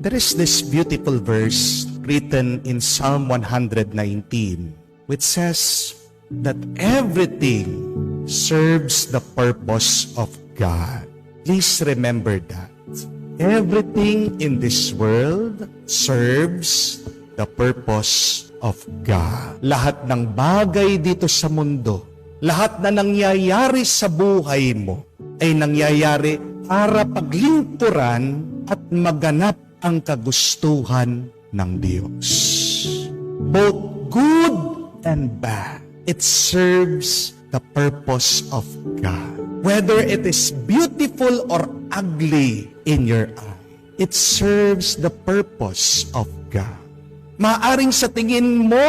There is this beautiful verse written in Psalm 119, which says that everything serves the purpose of God. Please remember that. Everything in this world serves the purpose of God. Lahat ng bagay dito sa mundo, lahat na nangyayari sa buhay mo, ay nangyayari para paglingkuran at maganap ang kagustuhan ng Diyos. Both good and bad, it serves the purpose of God. Whether it is beautiful or ugly in your eye, it serves the purpose of God. Maaring sa tingin mo,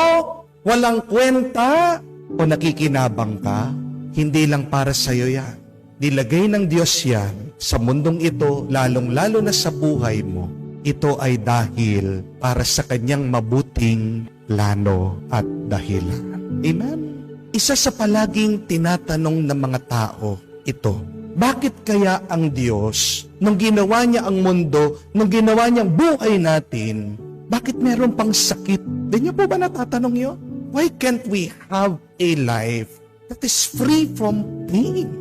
walang kwenta o nakikinabang ka, hindi lang para sa'yo yan. Nilagay ng Diyos yan sa mundong ito, lalong-lalo na sa buhay mo. Ito ay dahil para sa kanyang mabuting plano at dahilan. Amen? Isa sa palaging tinatanong ng mga tao, ito, bakit kaya ang Diyos, nung ginawa niya ang mundo, nung ginawa niya ang buhay natin, bakit meron pang sakit? Di niyo po ba natatanong yun? Why can't we have a life that is free from pain?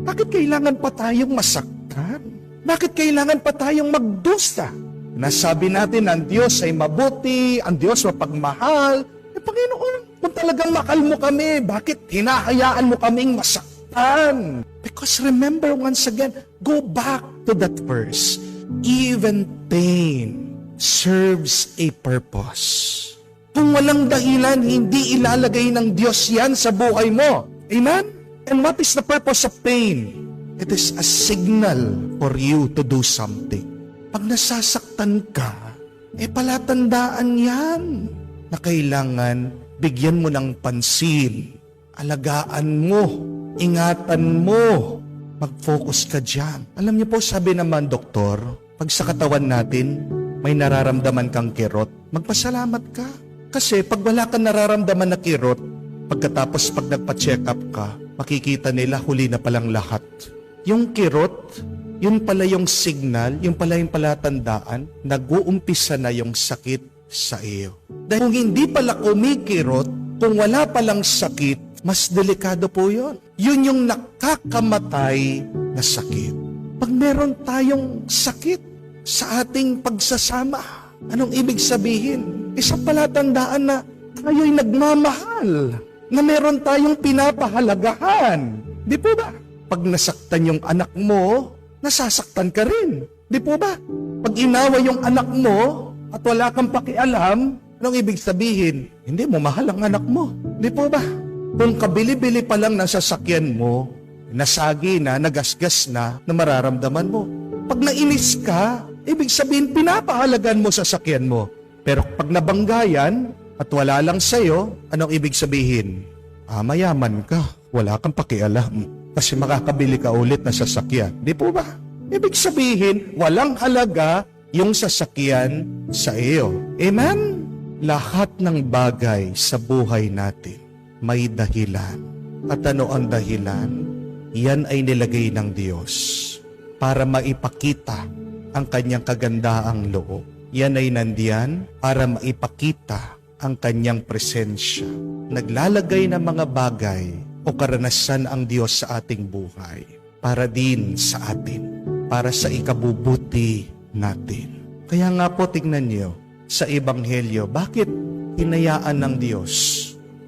Bakit kailangan pa tayong masaktan? Bakit kailangan pa tayong magdusa? Nasabi natin ang Diyos ay mabuti, ang Diyos mapagmahal. Panginoon, kung talagang mahal mo kami, bakit hinahayaan mo kaming masaktan? Because remember once again, go back to that verse. Even pain serves a purpose. Kung walang dahilan, hindi ilalagay ng Diyos yan sa buhay mo. Amen? And what is the purpose of pain? It is a signal for you to do something. Pag nasasaktan ka, palatandaan yan na kailangan bigyan mo ng pansin, alagaan mo, ingatan mo, mag-focus ka dyan. Alam niyo po, sabi naman doktor, pag sa katawan natin, may nararamdaman kang kirot, magpasalamat ka. Kasi pag wala kang nararamdaman na kirot, pagkatapos pag nagpa-check up ka, makikita nila huli na palang lahat. Yung kirot, yun pala yung signal, yung pala yung palatandaan, nag-uumpisa na yung sakit sa iyo. Dahil kung hindi pala kumikirot, kung wala palang sakit, mas delikado po yun. Yun yung nakakamatay na sakit. Pag meron tayong sakit sa ating pagsasama, anong ibig sabihin? Isang palatandaan na tayo'y nagmamahal, na meron tayong pinapahalagahan. Di po ba? Pag nasaktan yung anak mo, nasasaktan ka rin. Di po ba? Pag inawa yung anak mo at wala kang pakialam, anong ibig sabihin? Hindi mo mahal ang anak mo. Di po ba? Kung kabili-bili pa lang ng sasakyan mo, nasagi na, nagasgas na mararamdaman mo. Pag nainis ka, ibig sabihin pinapahalagan mo sa sasakyan mo. Pero pag nabanggayan at wala lang sa'yo, anong ibig sabihin? Mayaman ka, wala kang pakialam. Kasi makakabili ka ulit na sasakyan. Di po ba? Ibig sabihin, walang halaga yung sasakyan sa iyo. Amen? Lahat ng bagay sa buhay natin may dahilan. At ano ang dahilan? Yan ay nilagay ng Diyos para maipakita ang kanyang kagandaang loob. Yan ay nandiyan para maipakita ang kanyang presensya. Naglalagay ng mga bagay o karanasan ang Diyos sa ating buhay para din sa atin, para sa ikabubuti natin. Kaya nga po tingnan niyo sa Ebanghelyo, bakit hinayaan ng Diyos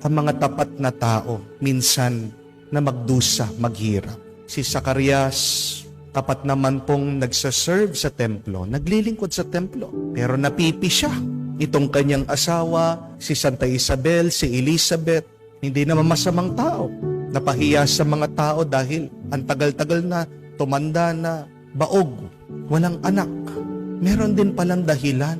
ang mga tapat na tao minsan na magdusa, maghirap? Si Zacarias, tapat naman pong nagsaserve sa templo, naglilingkod sa templo, pero napipi siya. Itong kanyang asawa, si Santa Isabel, si Elizabeth, hindi naman masamang tao. Napahiya sa mga tao dahil ang tagal-tagal na, tumanda na, baog, walang anak. Meron din palang dahilan.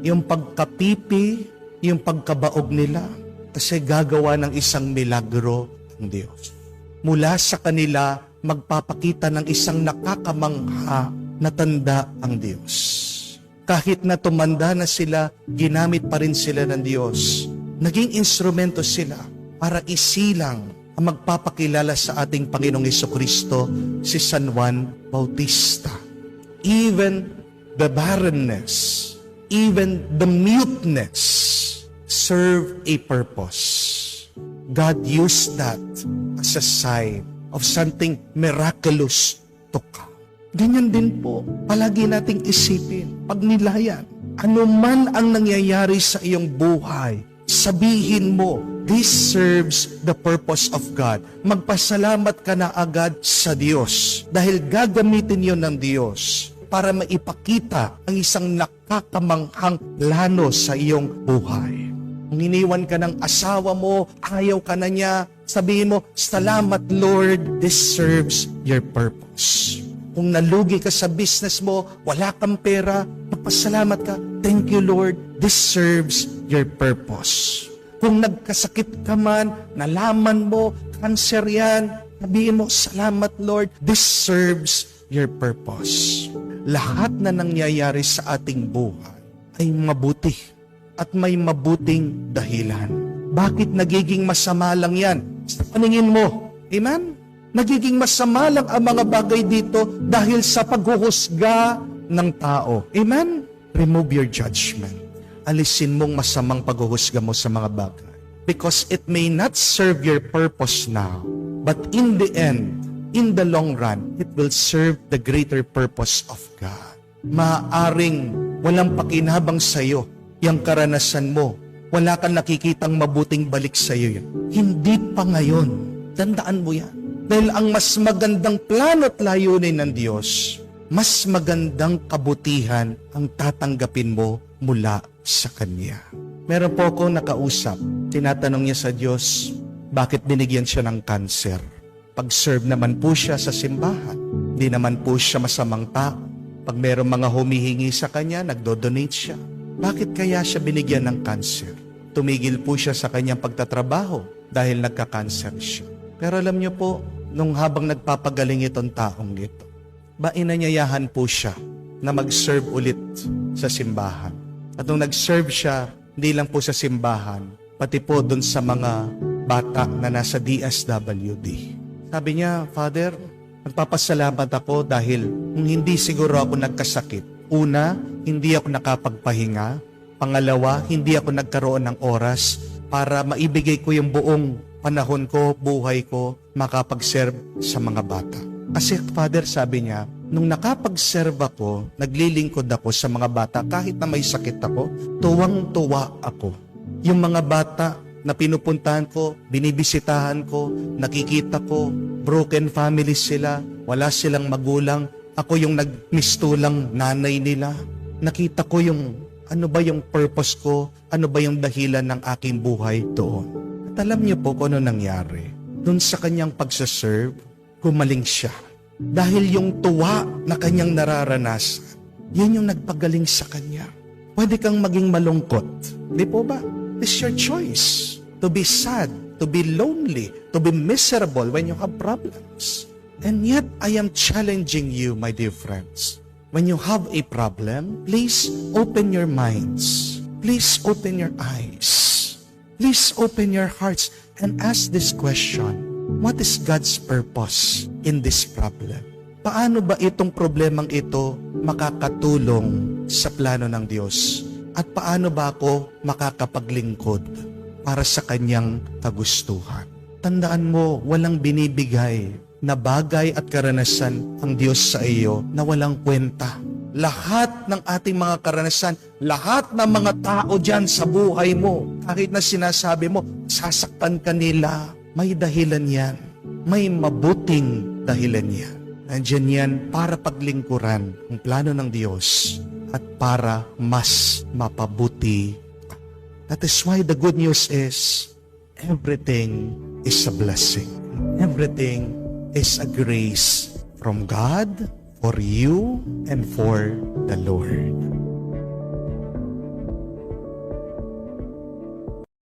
Yung pagkapipi, yung pagkabaog nila. Kasi gagawa ng isang milagro ang Diyos. Mula sa kanila, magpapakita ng isang nakakamangha na tanda ang Diyos. Kahit na tumanda na sila, ginamit pa rin sila ng Diyos. Naging instrumento sila para isilang ang magpapakilala sa ating Panginoong Jesucristo, si San Juan Bautista. Even the barrenness even the muteness serve a purpose. God used that as a sign of something miraculous to come. Ganyan din po, palagi nating isipin, pagnilayan, ano man ang nangyayari sa iyong buhay, sabihin mo, this serves the purpose of God. Magpasalamat ka na agad sa Diyos dahil gagamitin yon ng Diyos para maipakita ang isang nakakamanghang plano sa iyong buhay. Kung iniwan ka ng asawa mo, ayaw ka na niya, sabihin mo, salamat Lord, this serves your purpose. Kung nalugi ka sa business mo, wala kang pera, magpasalamat ka, thank you Lord, this serves your purpose. Kung nagkasakit ka man, nalaman mo, cancer yan, sabihin mo, salamat Lord, this serves your purpose. Lahat na nangyayari sa ating buhay ay mabuti at may mabuting dahilan. Bakit nagiging masama lang yan? Sa paningin mo, amen? Nagiging masama lang ang mga bagay dito dahil sa paghuhusga ng tao. Amen? Remove your judgment. Alisin mong masamang paghuhusga mo sa mga bagay. Because it may not serve your purpose now, but in the end, in the long run, it will serve the greater purpose of God. Maaring walang pakinabang sa iyo yung karanasan mo. Wala kang nakikitang mabuting balik sa iyo yan. Hindi pa ngayon. Tandaan mo yan. Dahil ang mas magandang plano at layunin ng Diyos, mas magandang kabutihan ang tatanggapin mo mula sa Kanya. Meron po akong nakausap. Tinatanong niya sa Diyos, bakit binigyan siya ng cancer? Pag-serve naman po siya sa simbahan. Hindi naman po siya masamang tao. Pag meron mga humihingi sa Kanya, nagdo-donate siya. Bakit kaya siya binigyan ng cancer? Tumigil po siya sa kanyang pagtatrabaho dahil nagka-cancer siya. Pero alam niyo po, nung habang nagpapagaling itong taong ito, inanyayahan po siya na mag-serve ulit sa simbahan. At nung nag-serve siya, hindi lang po sa simbahan, pati po dun sa mga bata na nasa DSWD. Sabi niya, Father, nagpapasalamat ako dahil kung hindi siguro ako nagkasakit, una, hindi ako nakapagpahinga. Pangalawa, hindi ako nagkaroon ng oras para maibigay ko yung buong panahon ko, buhay ko, makapag-serve sa mga bata. Kasi Father, sabi niya, nung nakapag-serve ako, naglilingkod ako sa mga bata, kahit na may sakit ako, tuwang-tuwa ako. Yung mga bata na pinupuntahan ko, binibisitahan ko, nakikita ko, broken families sila, wala silang magulang, ako yung nagmistulang nanay nila. Nakita ko yung ano ba yung purpose ko, ano ba yung dahilan ng aking buhay doon. At alam niyo po kung ano nangyari. Doon sa kanyang pagsaserve, gumaling siya. Dahil yung tuwa na kanyang nararanasan, yun yung nagpagaling sa kanya. Pwede kang maging malungkot. Di po ba? It's your choice to be sad, to be lonely, to be miserable when you have problems. And yet, I am challenging you, my dear friends. When you have a problem, please open your minds. Please open your eyes. Please open your hearts and ask this question. What is God's purpose in this problem? Paano ba itong problemang ito makakatulong sa plano ng Diyos? At paano ba ako makakapaglingkod para sa Kanyang kagustuhan? Tandaan mo, walang binibigay na bagay at karanasan ang Diyos sa iyo na walang kwenta. Lahat ng ating mga karanasan, lahat ng mga tao dyan sa buhay mo, kahit na sinasabi mo, sasaktan ka nila, may dahilan yan. May mabuting dahilan yan. Nandiyan yan para paglingkuran ang plano ng Diyos at para mas mapabuti. That is why the good news is, everything is a blessing. Everything is a grace from God for you and for the Lord.